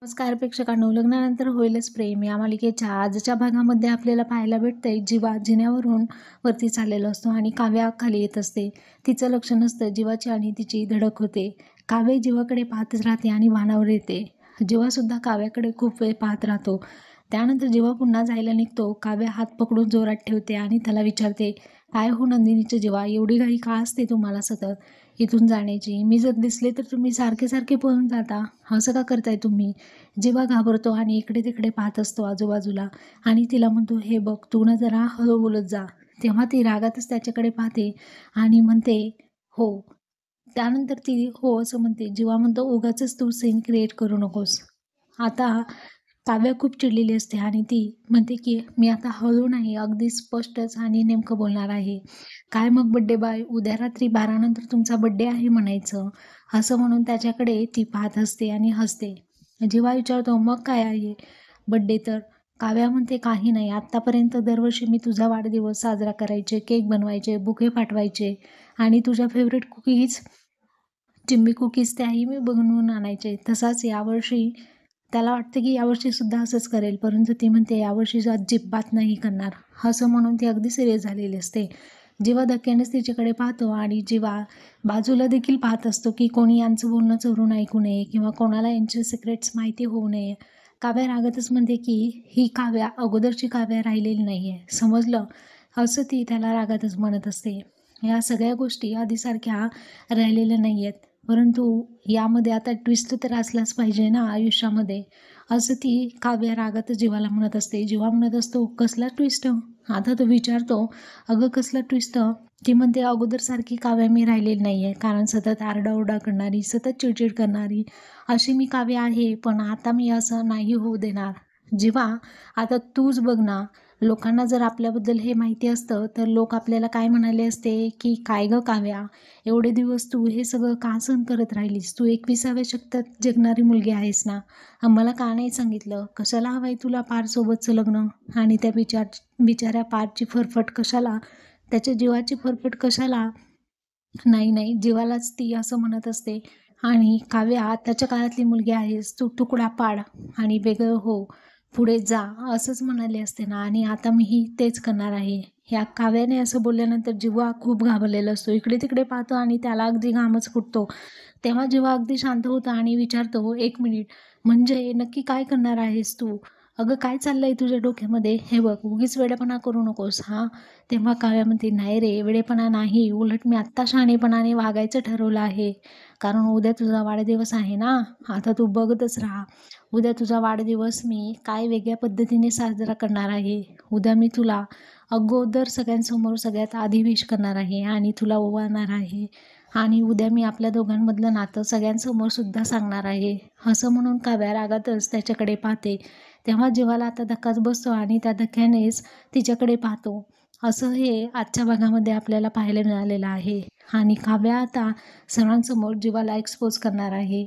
नमस्कार प्रेक्षकांनो, लग्नानंतर होईलच प्रेम या मालिकेच्या आजच्या भागामध्ये आपल्याला पाहायला भेटतंय जीवा जिन्यावरून वरती चाललेलो असतो आणि काव्या खाली येत असते. तिचं लक्ष नसतं जीवाची आणि तिची धडक होते. काव्य जीवाकडे पाहतच राहते आणि भानावर येते. जीवासुद्धा काव्याकडे खूप वेळ पाहत राहतो. त्यानंतर जेव्हा पुन्हा जायला निघतो, काव्य हात पकडून जोरात ठेवते आणि त्याला विचारते, काय हो नंदिनीचे जीवा, एवढी घाई का असते तुम्हाला सतत इथून जाण्याची? मी जर दिसले तर तुम्ही सारखे सारखे पळून जाता. असं का करताय तुम्ही? जेव्हा घाबरतो आणि इकडे तिकडे पाहत असतो आजूबाजूला आणि तिला म्हणतो, हे बघ तू ना जरा हळू बोलत जा. तेव्हा ती रागातच त्याच्याकडे पाहते आणि म्हणते, हो. त्यानंतर ती हो असं म्हणते. जेव्हा म्हणतो, उगाचच तू सीन क्रिएट करू नकोस. आता काव्या खूप चिडलेली असते आणि ती म्हणते की मी आता हळू नाही, अगदी स्पष्टच आणि नेमकं बोलणार आहे. काय मग बड्डे बाय, उद्या रात्री 12 नंतर तुमचा बड्डे आहे म्हणायचं. असं म्हणून त्याच्याकडे ती पाहत असते आणि हसते. जेव्हा विचारतो, मग काय आहे बड्डे तर? काव्या म्हणते, काही नाही, आत्तापर्यंत दरवर्षी मी तुझा वाढदिवस साजरा करायचे, केक बनवायचे, बुके पाठवायचे आणि तुझ्या फेवरेट कुकीज, चिम्मी कुकीज त्याही मी बनवून आणायचे. तसाच यावर्षी त्याला वाटतं की यावर्षीसुद्धा असंच करेल, परंतु ती म्हणते यावर्षी अजिबात नाही करणार. असं म्हणून ती अगदी सिरियस झालेली असते. जेव्हा धक्क्यानेच तिच्याकडे पाहतो आणि जेव्हा बाजूला देखील पाहत असतो की कोणी यांचं बोलणं चोरून ऐकू नये किंवा कोणाला यांचे सिक्रेट्स माहिती होऊ नये. काव्या रागातच म्हणते की ही काव्या अगोदरची काव्या राहिलेली नाही आहे, समजलं? असं ती त्याला रागातच म्हणत असते. या सगळ्या गोष्टी आधीसारख्या राहिलेल्या नाही आहेत, परंतु यामध्ये आता ट्विस्ट तर असलाच पाहिजे ना आयुष्यामध्ये, असं ती काव्य रागातच जीवाला म्हणत असते. जीवा म्हणत असतो, कसला ट्विस्ट? आता तो विचारतो, अगं कसला ट्विस्ट? ती म्हणते, अगोदरसारखी काव्य मी राहिलेली नाही आहे, कारण सतत आरडाओरडा करणारी, सतत चिडचिड करणारी अशी मी काव्य आहे, पण आता मी असं नाही होऊ देणार. जेव्हा आता तूच बघ ना, लोकांना जर आपल्याबद्दल हे माहिती असतं तर लोक आपल्याला काय म्हणाले असते की काय गं काव्या, एवढे दिवस तू हे सगळं का सहन करत राहिलीस? तू 21व्या शतकात जगणारी मुलगी आहेस ना, आम्हाला का नाही सांगितलं? कशाला हवंय तुला पारसोबतचं लग्न? आणि त्या बिचाऱ्या पारची फरफट कशाला? त्याच्या जीवाची फरफट कशाला? नाही, नाही, जीवालाच ती असं म्हणत असते. आणि काव्या, आताच्या काळातली मुलगी आहेस तू, तुकडा पाड आणि वेगळं हो, पुढे जा, असंच म्हणाले असते ना, आणि आता मीही तेच करणार आहे. ह्या काव्याने असं बोलल्यानंतर जीवा खूप घाबरलेला असतो. इकडे तिकडे पाहतो आणि त्याला अगदी घामच फुटतो. तेव्हा जेव्हा अगदी शांत होतं आणि विचारतो, एक मिनिट, म्हणजे नक्की काय करणार आहेस तू? अगं काय चाललंय तुझ्या डोक्यामध्ये? हे बघ, उगीच वेडेपणा करू नकोस हां. तेव्हा काव्या म्हणते, नाही रे, वेडेपणा नाही, उलट मी आत्ता शहाणेपणाने वागायचं ठरवलं आहे. कारण उद्या तुझा वाढदिवस आहे ना, आता तू बघतच राहा. उद्या तुझा वाढदिवस मी काय वेगळ्या पद्धतीने साजरा करणार आहे. उद्या मी तुला अगोदर सगळ्यांसमोर सगळ्यात आधी विश करणार आहे आणि तुला ओवाळणार आहे. आणि उद्या मी आपल्या दोघांमधलं नातं सगळ्यांसमोर सुद्धा सांगणार आहे. असं म्हणून काव्या रागातच त्याच्याकडे पाहते. तेव्हा जीवाला आता धक्काच बसतो आणि त्या धक्क्यानेच तिच्याकडे पाहतो. असं हे आजच्या भागामध्ये आपल्याला पाहायला मिळालेलं आहे. आणि काव्या आता सर्वांसमोर जीवाला एक्सपोज करणार आहे.